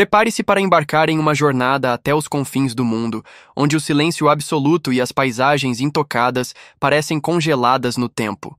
Prepare-se para embarcar em uma jornada até os confins do mundo, onde o silêncio absoluto e as paisagens intocadas parecem congeladas no tempo.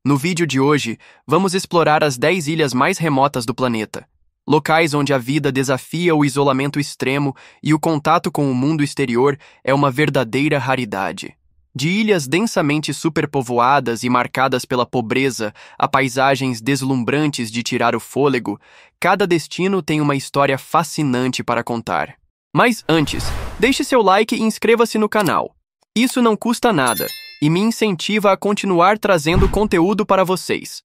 No vídeo de hoje, vamos explorar as 10 ilhas mais remotas do planeta. Locais onde a vida desafia o isolamento extremo e o contato com o mundo exterior é uma verdadeira raridade. De ilhas densamente superpovoadas e marcadas pela pobreza a paisagens deslumbrantes de tirar o fôlego, cada destino tem uma história fascinante para contar. Mas antes, deixe seu like e inscreva-se no canal. Isso não custa nada e me incentiva a continuar trazendo conteúdo para vocês.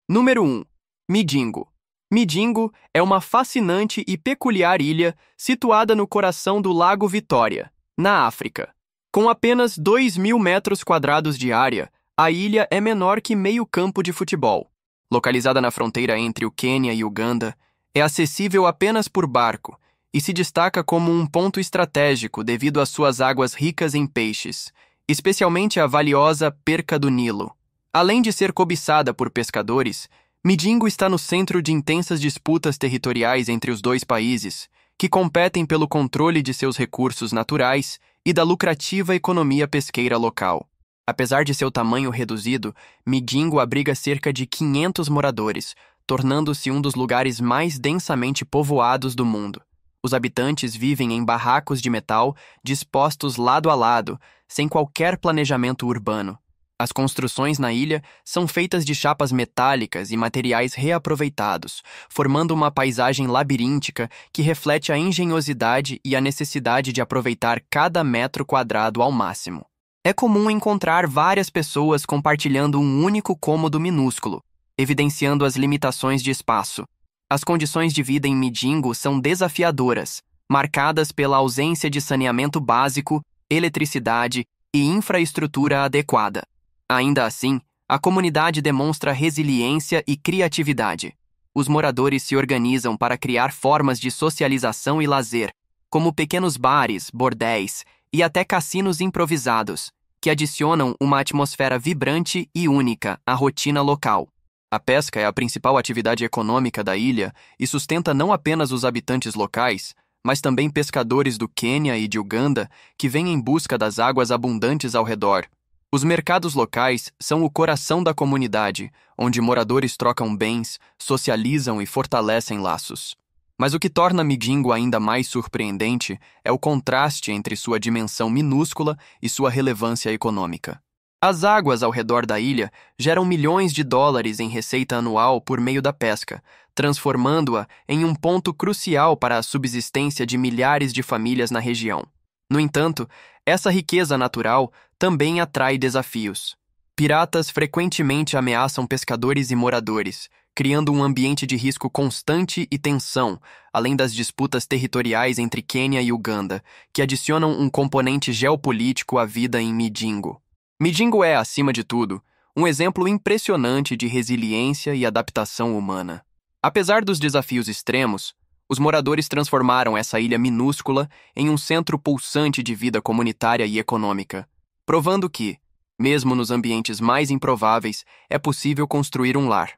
Número 1. Midingo. Midingo é uma fascinante e peculiar ilha situada no coração do Lago Vitória, na África. Com apenas 2.000 metros quadrados de área, a ilha é menor que meio campo de futebol. Localizada na fronteira entre o Quênia e Uganda, é acessível apenas por barco e se destaca como um ponto estratégico devido às suas águas ricas em peixes, especialmente a valiosa perca do Nilo. Além de ser cobiçada por pescadores, Midingo está no centro de intensas disputas territoriais entre os dois países, que competem pelo controle de seus recursos naturais e da lucrativa economia pesqueira local. Apesar de seu tamanho reduzido, Midingo abriga cerca de 500 moradores, tornando-se um dos lugares mais densamente povoados do mundo. Os habitantes vivem em barracos de metal dispostos lado a lado, sem qualquer planejamento urbano. As construções na ilha são feitas de chapas metálicas e materiais reaproveitados, formando uma paisagem labiríntica que reflete a engenhosidade e a necessidade de aproveitar cada metro quadrado ao máximo. É comum encontrar várias pessoas compartilhando um único cômodo minúsculo, evidenciando as limitações de espaço. As condições de vida em Midingo são desafiadoras, marcadas pela ausência de saneamento básico, eletricidade e infraestrutura adequada. Ainda assim, a comunidade demonstra resiliência e criatividade. Os moradores se organizam para criar formas de socialização e lazer, como pequenos bares, bordéis e até cassinos improvisados, que adicionam uma atmosfera vibrante e única à rotina local. A pesca é a principal atividade econômica da ilha e sustenta não apenas os habitantes locais, mas também pescadores do Quênia e de Uganda que vêm em busca das águas abundantes ao redor. Os mercados locais são o coração da comunidade, onde moradores trocam bens, socializam e fortalecem laços. Mas o que torna Midingo ainda mais surpreendente é o contraste entre sua dimensão minúscula e sua relevância econômica. As águas ao redor da ilha geram milhões de dólares em receita anual por meio da pesca, transformando-a em um ponto crucial para a subsistência de milhares de famílias na região. No entanto, essa riqueza natural também atrai desafios. Piratas frequentemente ameaçam pescadores e moradores, criando um ambiente de risco constante e tensão, além das disputas territoriais entre Quênia e Uganda, que adicionam um componente geopolítico à vida em Midingo. Midingo é, acima de tudo, um exemplo impressionante de resiliência e adaptação humana. Apesar dos desafios extremos, os moradores transformaram essa ilha minúscula em um centro pulsante de vida comunitária e econômica, provando que, mesmo nos ambientes mais improváveis, é possível construir um lar.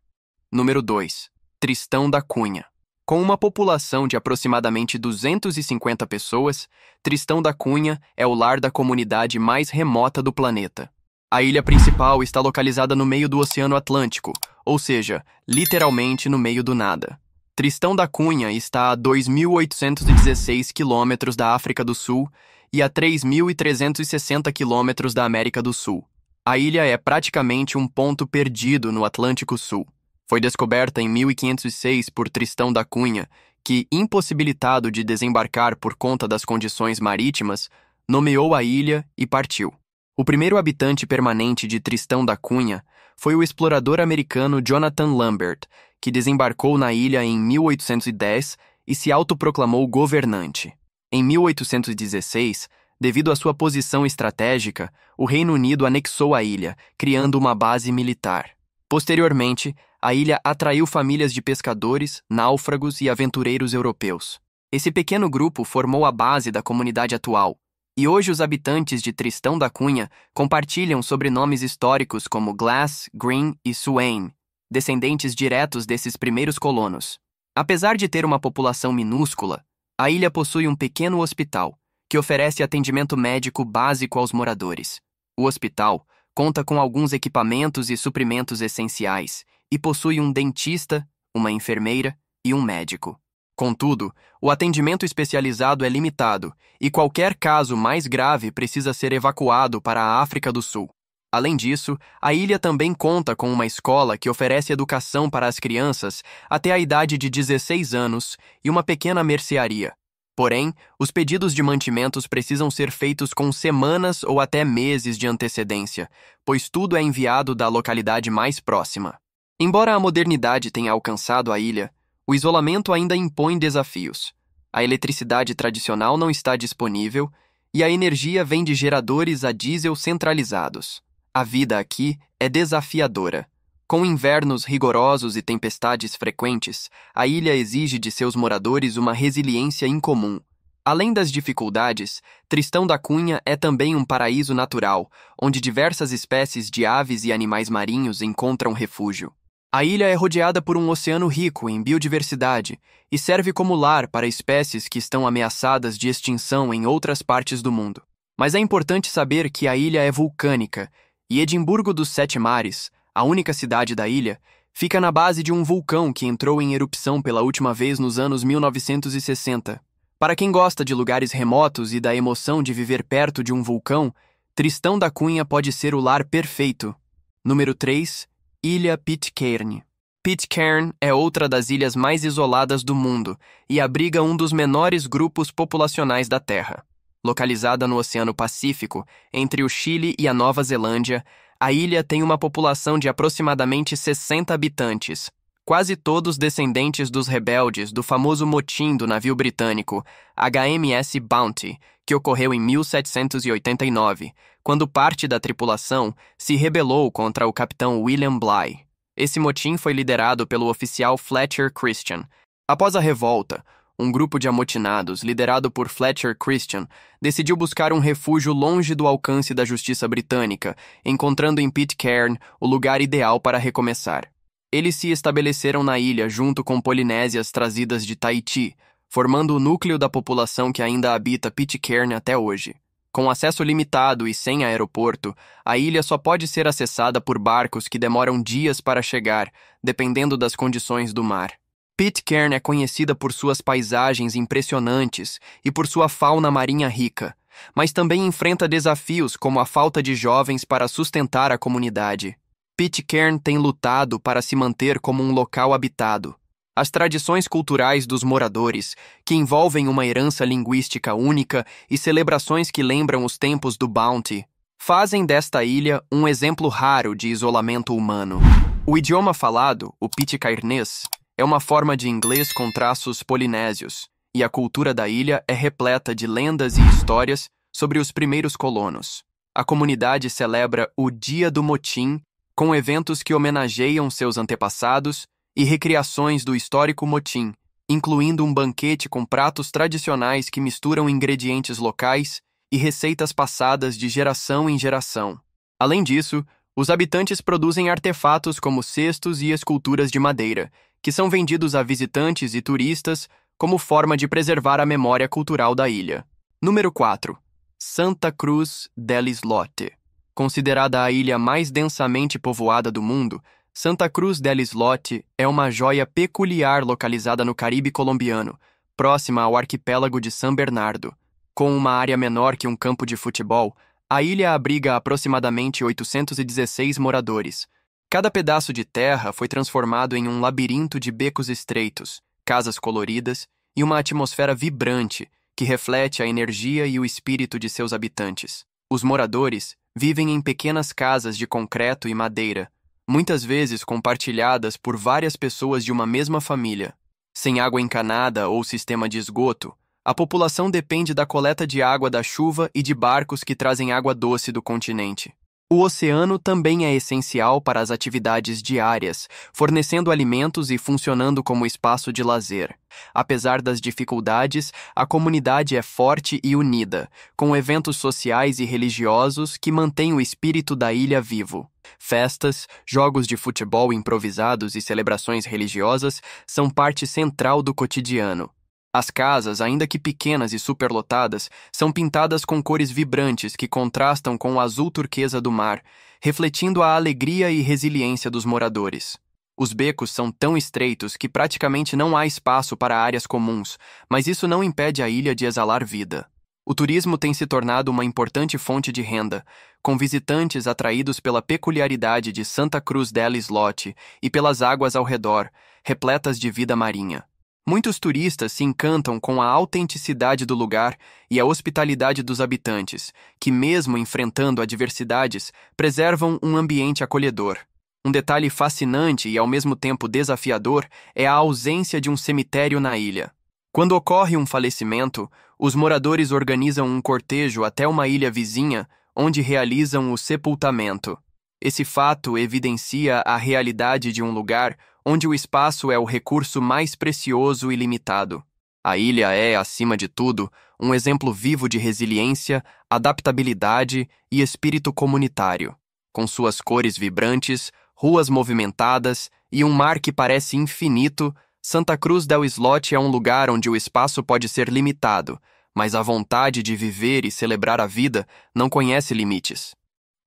Número 2. Tristão da Cunha. Com uma população de aproximadamente 250 pessoas, Tristão da Cunha é o lar da comunidade mais remota do planeta. A ilha principal está localizada no meio do Oceano Atlântico, ou seja, literalmente no meio do nada. Tristão da Cunha está a 2.816 quilômetros da África do Sul e a 3.360 quilômetros da América do Sul. A ilha é praticamente um ponto perdido no Atlântico Sul. Foi descoberta em 1506 por Tristão da Cunha, que, impossibilitado de desembarcar por conta das condições marítimas, nomeou a ilha e partiu. O primeiro habitante permanente de Tristão da Cunha foi o explorador americano Jonathan Lambert, que desembarcou na ilha em 1810 e se autoproclamou governante. Em 1816, devido à sua posição estratégica, o Reino Unido anexou a ilha, criando uma base militar. Posteriormente, a ilha atraiu famílias de pescadores, náufragos e aventureiros europeus. Esse pequeno grupo formou a base da comunidade atual, e hoje os habitantes de Tristão da Cunha compartilham sobrenomes históricos como Glass, Green e Swain, descendentes diretos desses primeiros colonos. Apesar de ter uma população minúscula, a ilha possui um pequeno hospital, que oferece atendimento médico básico aos moradores. O hospital conta com alguns equipamentos e suprimentos essenciais e possui um dentista, uma enfermeira e um médico. Contudo, o atendimento especializado é limitado e qualquer caso mais grave precisa ser evacuado para a África do Sul. Além disso, a ilha também conta com uma escola que oferece educação para as crianças até a idade de 16 anos e uma pequena mercearia. Porém, os pedidos de mantimentos precisam ser feitos com semanas ou até meses de antecedência, pois tudo é enviado da localidade mais próxima. Embora a modernidade tenha alcançado a ilha, o isolamento ainda impõe desafios. A eletricidade tradicional não está disponível e a energia vem de geradores a diesel centralizados. A vida aqui é desafiadora. Com invernos rigorosos e tempestades frequentes, a ilha exige de seus moradores uma resiliência incomum. Além das dificuldades, Tristão da Cunha é também um paraíso natural, onde diversas espécies de aves e animais marinhos encontram refúgio. A ilha é rodeada por um oceano rico em biodiversidade e serve como lar para espécies que estão ameaçadas de extinção em outras partes do mundo. Mas é importante saber que a ilha é vulcânica e Edimburgo dos Sete Mares, a única cidade da ilha, fica na base de um vulcão que entrou em erupção pela última vez nos anos 1960. Para quem gosta de lugares remotos e da emoção de viver perto de um vulcão, Tristão da Cunha pode ser o lar perfeito. Número 3. Ilha Pitcairn. Pitcairn é outra das ilhas mais isoladas do mundo e abriga um dos menores grupos populacionais da Terra. Localizada no Oceano Pacífico, entre o Chile e a Nova Zelândia, a ilha tem uma população de aproximadamente 60 habitantes, quase todos descendentes dos rebeldes do famoso motim do navio britânico HMS Bounty, que ocorreu em 1789, quando parte da tripulação se rebelou contra o capitão William Bligh. Esse motim foi liderado pelo oficial Fletcher Christian. Após a revolta, um grupo de amotinados, liderado por Fletcher Christian, decidiu buscar um refúgio longe do alcance da justiça britânica, encontrando em Pitcairn o lugar ideal para recomeçar. Eles se estabeleceram na ilha junto com polinésias trazidas de Tahiti, formando o núcleo da população que ainda habita Pitcairn até hoje. Com acesso limitado e sem aeroporto, a ilha só pode ser acessada por barcos que demoram dias para chegar, dependendo das condições do mar. Pitcairn é conhecida por suas paisagens impressionantes e por sua fauna marinha rica, mas também enfrenta desafios como a falta de jovens para sustentar a comunidade. Pitcairn tem lutado para se manter como um local habitado. As tradições culturais dos moradores, que envolvem uma herança linguística única e celebrações que lembram os tempos do Bounty, fazem desta ilha um exemplo raro de isolamento humano. O idioma falado, o pitcairnês, é uma forma de inglês com traços polinésios, e a cultura da ilha é repleta de lendas e histórias sobre os primeiros colonos. A comunidade celebra o Dia do Motim, com eventos que homenageiam seus antepassados e recriações do histórico motim, incluindo um banquete com pratos tradicionais que misturam ingredientes locais e receitas passadas de geração em geração. Além disso, os habitantes produzem artefatos como cestos e esculturas de madeira, que são vendidos a visitantes e turistas como forma de preservar a memória cultural da ilha. Número 4. Santa Cruz del Islote. Considerada a ilha mais densamente povoada do mundo, Santa Cruz del Islote é uma joia peculiar localizada no Caribe colombiano, próxima ao arquipélago de San Bernardo. Com uma área menor que um campo de futebol, a ilha abriga aproximadamente 816 moradores. Cada pedaço de terra foi transformado em um labirinto de becos estreitos, casas coloridas e uma atmosfera vibrante que reflete a energia e o espírito de seus habitantes. Os moradores vivem em pequenas casas de concreto e madeira, muitas vezes compartilhadas por várias pessoas de uma mesma família. Sem água encanada ou sistema de esgoto, a população depende da coleta de água da chuva e de barcos que trazem água doce do continente. O oceano também é essencial para as atividades diárias, fornecendo alimentos e funcionando como espaço de lazer. Apesar das dificuldades, a comunidade é forte e unida, com eventos sociais e religiosos que mantêm o espírito da ilha vivo. Festas, jogos de futebol improvisados e celebrações religiosas são parte central do cotidiano. As casas, ainda que pequenas e superlotadas, são pintadas com cores vibrantes que contrastam com o azul turquesa do mar, refletindo a alegria e resiliência dos moradores. Os becos são tão estreitos que praticamente não há espaço para áreas comuns, mas isso não impede a ilha de exalar vida. O turismo tem se tornado uma importante fonte de renda, com visitantes atraídos pela peculiaridade de Santa Cruz del Islote e pelas águas ao redor, repletas de vida marinha. Muitos turistas se encantam com a autenticidade do lugar e a hospitalidade dos habitantes, que, mesmo enfrentando adversidades, preservam um ambiente acolhedor. Um detalhe fascinante e ao mesmo tempo desafiador é a ausência de um cemitério na ilha. Quando ocorre um falecimento, os moradores organizam um cortejo até uma ilha vizinha, onde realizam o sepultamento. Esse fato evidencia a realidade de um lugar onde o espaço é o recurso mais precioso e limitado. A ilha é, acima de tudo, um exemplo vivo de resiliência, adaptabilidade e espírito comunitário. Com suas cores vibrantes, ruas movimentadas e um mar que parece infinito, Santa Cruz del Islote é um lugar onde o espaço pode ser limitado, mas a vontade de viver e celebrar a vida não conhece limites.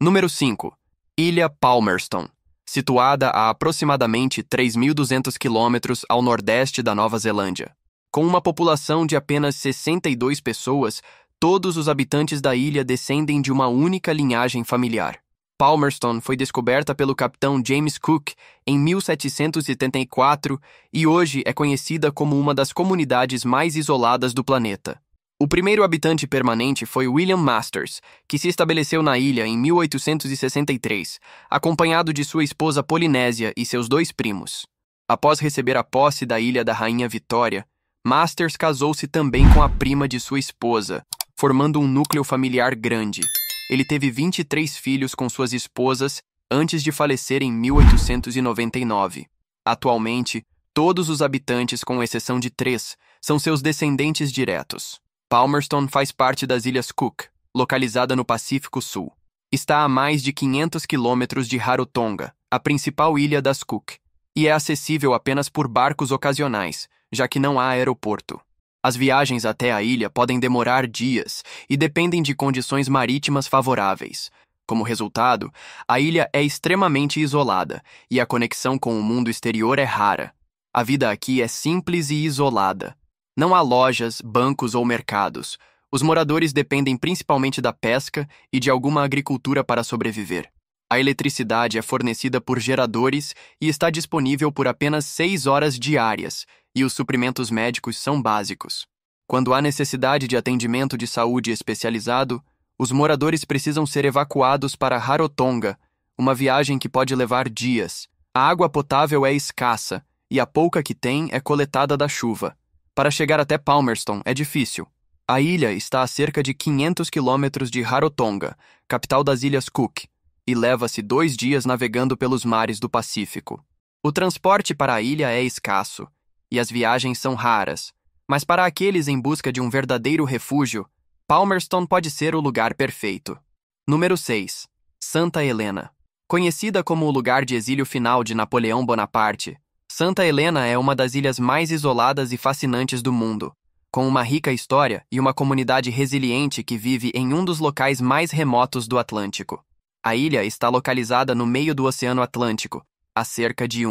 Número 5. Ilha Palmerston. Situada a aproximadamente 3.200 quilômetros ao nordeste da Nova Zelândia. Com uma população de apenas 62 pessoas, todos os habitantes da ilha descendem de uma única linhagem familiar. Palmerston foi descoberta pelo capitão James Cook em 1774 e hoje é conhecida como uma das comunidades mais isoladas do planeta. O primeiro habitante permanente foi William Masters, que se estabeleceu na ilha em 1863, acompanhado de sua esposa Polinésia e seus 2 primos. Após receber a posse da ilha da Rainha Vitória, Masters casou-se também com a prima de sua esposa, formando um núcleo familiar grande. Ele teve 23 filhos com suas esposas antes de falecer em 1899. Atualmente, todos os habitantes, com exceção de 3, são seus descendentes diretos. Palmerston faz parte das Ilhas Cook, localizada no Pacífico Sul. Está a mais de 500 quilômetros de Rarotonga, a principal ilha das Cook, e é acessível apenas por barcos ocasionais, já que não há aeroporto. As viagens até a ilha podem demorar dias e dependem de condições marítimas favoráveis. Como resultado, a ilha é extremamente isolada e a conexão com o mundo exterior é rara. A vida aqui é simples e isolada. Não há lojas, bancos ou mercados. Os moradores dependem principalmente da pesca e de alguma agricultura para sobreviver. A eletricidade é fornecida por geradores e está disponível por apenas 6 horas diárias, e os suprimentos médicos são básicos. Quando há necessidade de atendimento de saúde especializado, os moradores precisam ser evacuados para Rarotonga, uma viagem que pode levar dias. A água potável é escassa e a pouca que tem é coletada da chuva. Para chegar até Palmerston é difícil. A ilha está a cerca de 500 quilômetros de Rarotonga, capital das Ilhas Cook, e leva-se 2 dias navegando pelos mares do Pacífico. O transporte para a ilha é escasso, e as viagens são raras, mas para aqueles em busca de um verdadeiro refúgio, Palmerston pode ser o lugar perfeito. Número 6. Santa Helena. Conhecida como o lugar de exílio final de Napoleão Bonaparte, Santa Helena é uma das ilhas mais isoladas e fascinantes do mundo, com uma rica história e uma comunidade resiliente que vive em um dos locais mais remotos do Atlântico. A ilha está localizada no meio do Oceano Atlântico, a cerca de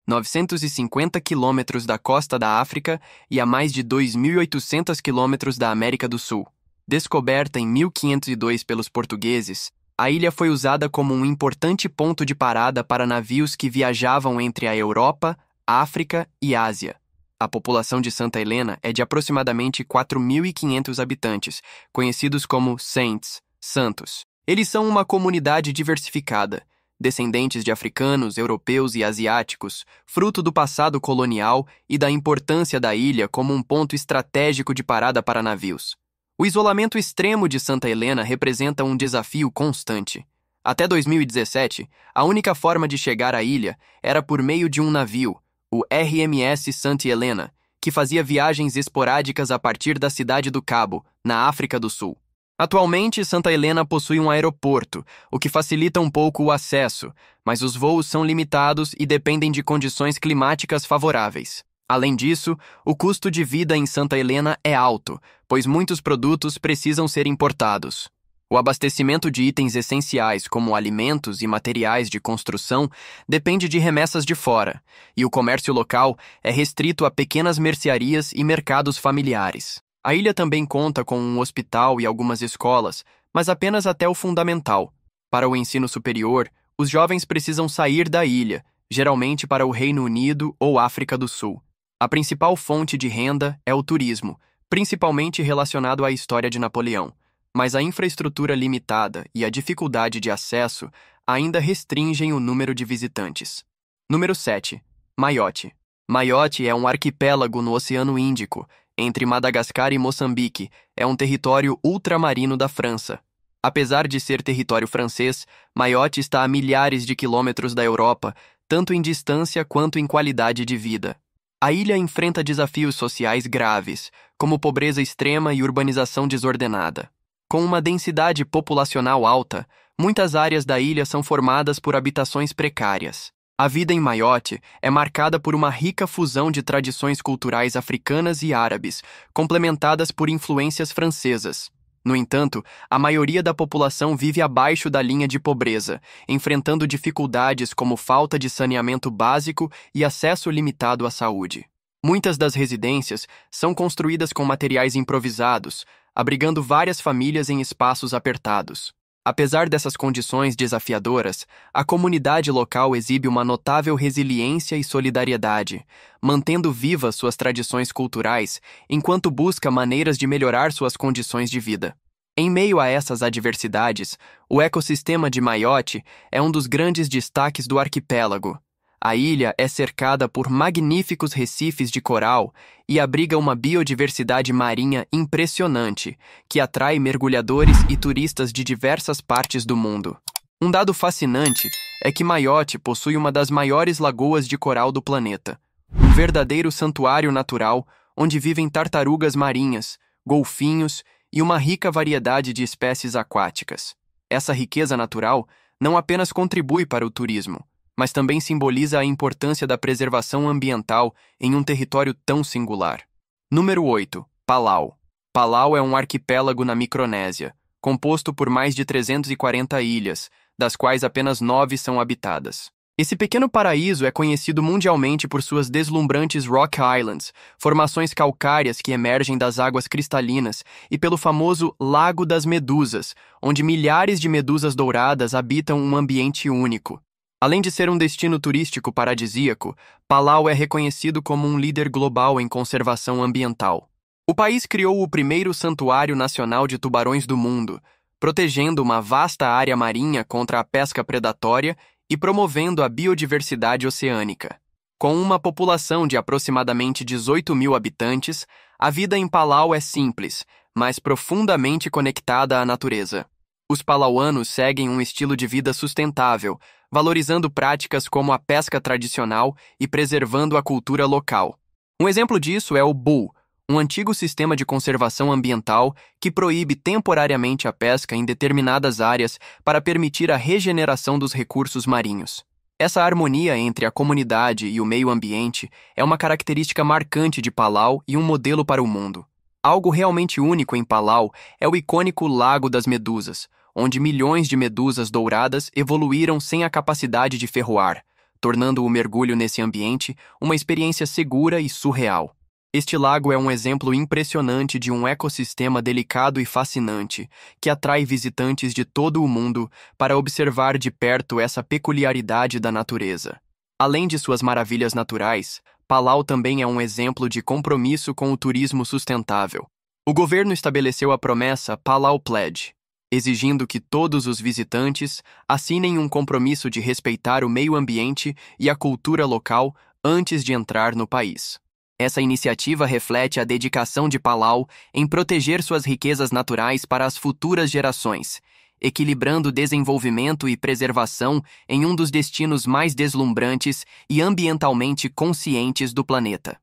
950 quilômetros da costa da África e a mais de 2.800 quilômetros da América do Sul. Descoberta em 1502 pelos portugueses, a ilha foi usada como um importante ponto de parada para navios que viajavam entre a Europa, África e Ásia. A população de Santa Helena é de aproximadamente 4.500 habitantes, conhecidos como Saints, Santos. Eles são uma comunidade diversificada, descendentes de africanos, europeus e asiáticos, fruto do passado colonial e da importância da ilha como um ponto estratégico de parada para navios. O isolamento extremo de Santa Helena representa um desafio constante. Até 2017, a única forma de chegar à ilha era por meio de um navio, o RMS Santa Helena, que fazia viagens esporádicas a partir da cidade do Cabo, na África do Sul. Atualmente, Santa Helena possui um aeroporto, o que facilita um pouco o acesso, mas os voos são limitados e dependem de condições climáticas favoráveis. Além disso, o custo de vida em Santa Helena é alto, pois muitos produtos precisam ser importados. O abastecimento de itens essenciais, como alimentos e materiais de construção, depende de remessas de fora, e o comércio local é restrito a pequenas mercearias e mercados familiares. A ilha também conta com um hospital e algumas escolas, mas apenas até o fundamental. Para o ensino superior, os jovens precisam sair da ilha, geralmente para o Reino Unido ou África do Sul. A principal fonte de renda é o turismo, principalmente relacionado à história de Napoleão. Mas a infraestrutura limitada e a dificuldade de acesso ainda restringem o número de visitantes. Número 7. Maiote. Maiote é um arquipélago no Oceano Índico, entre Madagascar e Moçambique. É um território ultramarino da França. Apesar de ser território francês, Maiote está a milhares de quilômetros da Europa, tanto em distância quanto em qualidade de vida. A ilha enfrenta desafios sociais graves, como pobreza extrema e urbanização desordenada. Com uma densidade populacional alta, muitas áreas da ilha são formadas por habitações precárias. A vida em Maiote é marcada por uma rica fusão de tradições culturais africanas e árabes, complementadas por influências francesas. No entanto, a maioria da população vive abaixo da linha de pobreza, enfrentando dificuldades como falta de saneamento básico e acesso limitado à saúde. Muitas das residências são construídas com materiais improvisados, abrigando várias famílias em espaços apertados. Apesar dessas condições desafiadoras, a comunidade local exibe uma notável resiliência e solidariedade, mantendo vivas suas tradições culturais enquanto busca maneiras de melhorar suas condições de vida. Em meio a essas adversidades, o ecossistema de Maiote é um dos grandes destaques do arquipélago. A ilha é cercada por magníficos recifes de coral e abriga uma biodiversidade marinha impressionante, que atrai mergulhadores e turistas de diversas partes do mundo. Um dado fascinante é que Maiote possui uma das maiores lagoas de coral do planeta, um verdadeiro santuário natural onde vivem tartarugas marinhas, golfinhos e uma rica variedade de espécies aquáticas. Essa riqueza natural não apenas contribui para o turismo, mas também simboliza a importância da preservação ambiental em um território tão singular. Número 8. Palau. Palau é um arquipélago na Micronésia, composto por mais de 340 ilhas, das quais apenas 9 são habitadas. Esse pequeno paraíso é conhecido mundialmente por suas deslumbrantes Rock Islands, formações calcárias que emergem das águas cristalinas, e pelo famoso Lago das Medusas, onde milhares de medusas douradas habitam um ambiente único. Além de ser um destino turístico paradisíaco, Palau é reconhecido como um líder global em conservação ambiental. O país criou o primeiro santuário nacional de tubarões do mundo, protegendo uma vasta área marinha contra a pesca predatória e promovendo a biodiversidade oceânica. Com uma população de aproximadamente 18 mil habitantes, a vida em Palau é simples, mas profundamente conectada à natureza. Os palauanos seguem um estilo de vida sustentável, valorizando práticas como a pesca tradicional e preservando a cultura local. Um exemplo disso é o BUL, um antigo sistema de conservação ambiental que proíbe temporariamente a pesca em determinadas áreas para permitir a regeneração dos recursos marinhos. Essa harmonia entre a comunidade e o meio ambiente é uma característica marcante de Palau e um modelo para o mundo. Algo realmente único em Palau é o icônico Lago das Medusas, onde milhões de medusas douradas evoluíram sem a capacidade de ferroar, tornando o mergulho nesse ambiente uma experiência segura e surreal. Este lago é um exemplo impressionante de um ecossistema delicado e fascinante, que atrai visitantes de todo o mundo para observar de perto essa peculiaridade da natureza. Além de suas maravilhas naturais, Palau também é um exemplo de compromisso com o turismo sustentável. O governo estabeleceu a promessa Palau Pledge, exigindo que todos os visitantes assinem um compromisso de respeitar o meio ambiente e a cultura local antes de entrar no país. Essa iniciativa reflete a dedicação de Palau em proteger suas riquezas naturais para as futuras gerações, equilibrando desenvolvimento e preservação em um dos destinos mais deslumbrantes e ambientalmente conscientes do planeta.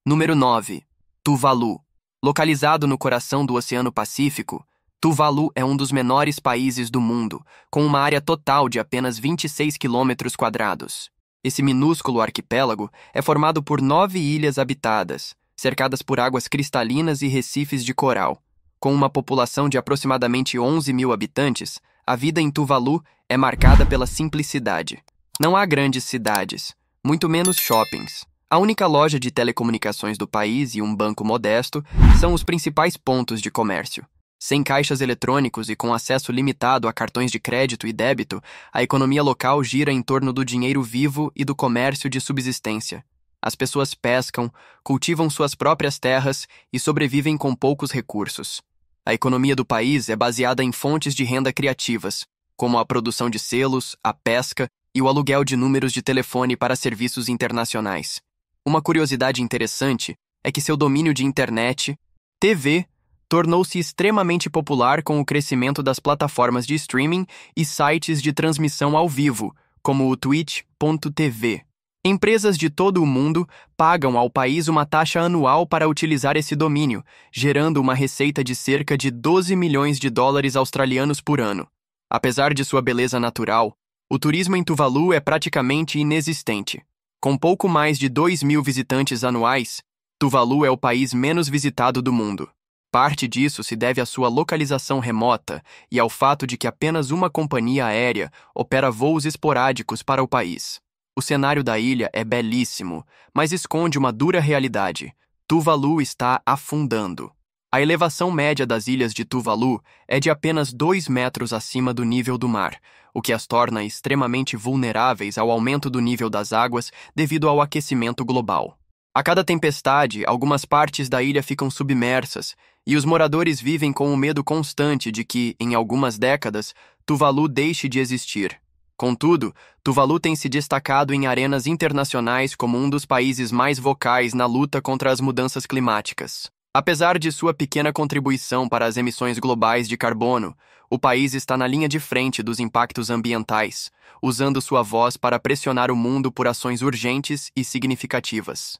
Número 9. Tuvalu. Localizado no coração do Oceano Pacífico, Tuvalu é um dos menores países do mundo, com uma área total de apenas 26 km². Esse minúsculo arquipélago é formado por 9 ilhas habitadas, cercadas por águas cristalinas e recifes de coral. Com uma população de aproximadamente 11 mil habitantes, a vida em Tuvalu é marcada pela simplicidade. Não há grandes cidades, muito menos shoppings. A única loja de telecomunicações do país e um banco modesto são os principais pontos de comércio. Sem caixas eletrônicos e com acesso limitado a cartões de crédito e débito, a economia local gira em torno do dinheiro vivo e do comércio de subsistência. As pessoas pescam, cultivam suas próprias terras e sobrevivem com poucos recursos. A economia do país é baseada em fontes de renda criativas, como a produção de selos, a pesca e o aluguel de números de telefone para serviços internacionais. Uma curiosidade interessante é que seu domínio de internet, TV, tornou-se extremamente popular com o crescimento das plataformas de streaming e sites de transmissão ao vivo, como o Twitch.tv. Empresas de todo o mundo pagam ao país uma taxa anual para utilizar esse domínio, gerando uma receita de cerca de 12 milhões de dólares australianos por ano. Apesar de sua beleza natural, o turismo em Tuvalu é praticamente inexistente. Com pouco mais de 2.000 visitantes anuais, Tuvalu é o país menos visitado do mundo. Parte disso se deve à sua localização remota e ao fato de que apenas uma companhia aérea opera voos esporádicos para o país. O cenário da ilha é belíssimo, mas esconde uma dura realidade. Tuvalu está afundando. A elevação média das ilhas de Tuvalu é de apenas 2 metros acima do nível do mar, o que as torna extremamente vulneráveis ao aumento do nível das águas devido ao aquecimento global. A cada tempestade, algumas partes da ilha ficam submersas, e os moradores vivem com o medo constante de que, em algumas décadas, Tuvalu deixe de existir. Contudo, Tuvalu tem se destacado em arenas internacionais como um dos países mais vocais na luta contra as mudanças climáticas. Apesar de sua pequena contribuição para as emissões globais de carbono, o país está na linha de frente dos impactos ambientais, usando sua voz para pressionar o mundo por ações urgentes e significativas.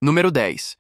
Número 10.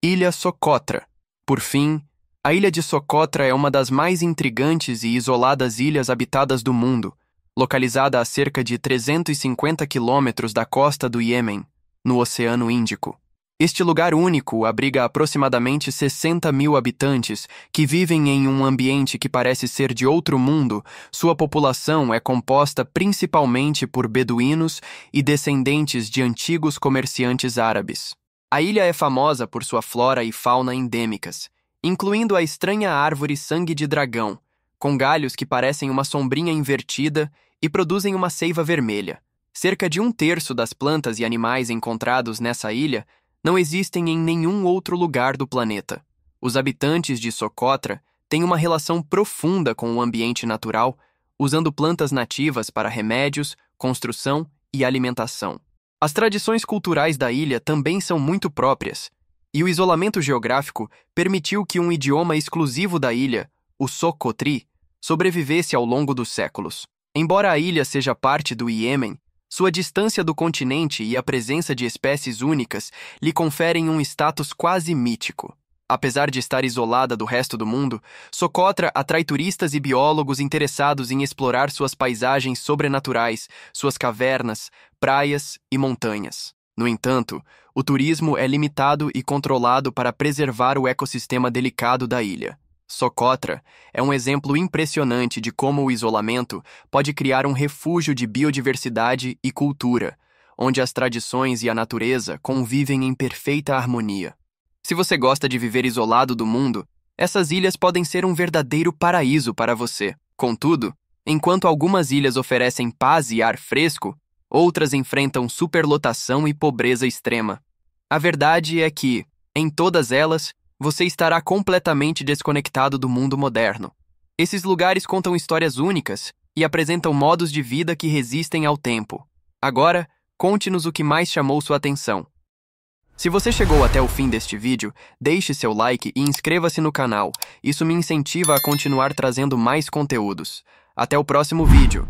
Ilha Socotra. Por fim, a ilha de Socotra é uma das mais intrigantes e isoladas ilhas habitadas do mundo, localizada a cerca de 350 quilômetros da costa do Iêmen, no Oceano Índico. Este lugar único abriga aproximadamente 60 mil habitantes que vivem em um ambiente que parece ser de outro mundo. Sua população é composta principalmente por beduínos e descendentes de antigos comerciantes árabes. A ilha é famosa por sua flora e fauna endêmicas, incluindo a estranha árvore sangue de dragão, com galhos que parecem uma sombrinha invertida e produzem uma seiva vermelha. Cerca de 1/3 das plantas e animais encontrados nessa ilha não existem em nenhum outro lugar do planeta. Os habitantes de Socotra têm uma relação profunda com o ambiente natural, usando plantas nativas para remédios, construção e alimentação. As tradições culturais da ilha também são muito próprias, e o isolamento geográfico permitiu que um idioma exclusivo da ilha, o Socotri, sobrevivesse ao longo dos séculos. Embora a ilha seja parte do Iêmen, sua distância do continente e a presença de espécies únicas lhe conferem um status quase mítico. Apesar de estar isolada do resto do mundo, Socotra atrai turistas e biólogos interessados em explorar suas paisagens sobrenaturais, suas cavernas, praias e montanhas. No entanto, o turismo é limitado e controlado para preservar o ecossistema delicado da ilha. Socotra é um exemplo impressionante de como o isolamento pode criar um refúgio de biodiversidade e cultura, onde as tradições e a natureza convivem em perfeita harmonia. Se você gosta de viver isolado do mundo, essas ilhas podem ser um verdadeiro paraíso para você. Contudo, enquanto algumas ilhas oferecem paz e ar fresco, outras enfrentam superlotação e pobreza extrema. A verdade é que, em todas elas, você estará completamente desconectado do mundo moderno. Esses lugares contam histórias únicas e apresentam modos de vida que resistem ao tempo. Agora, conte-nos o que mais chamou sua atenção. Se você chegou até o fim deste vídeo, deixe seu like e inscreva-se no canal. Isso me incentiva a continuar trazendo mais conteúdos. Até o próximo vídeo.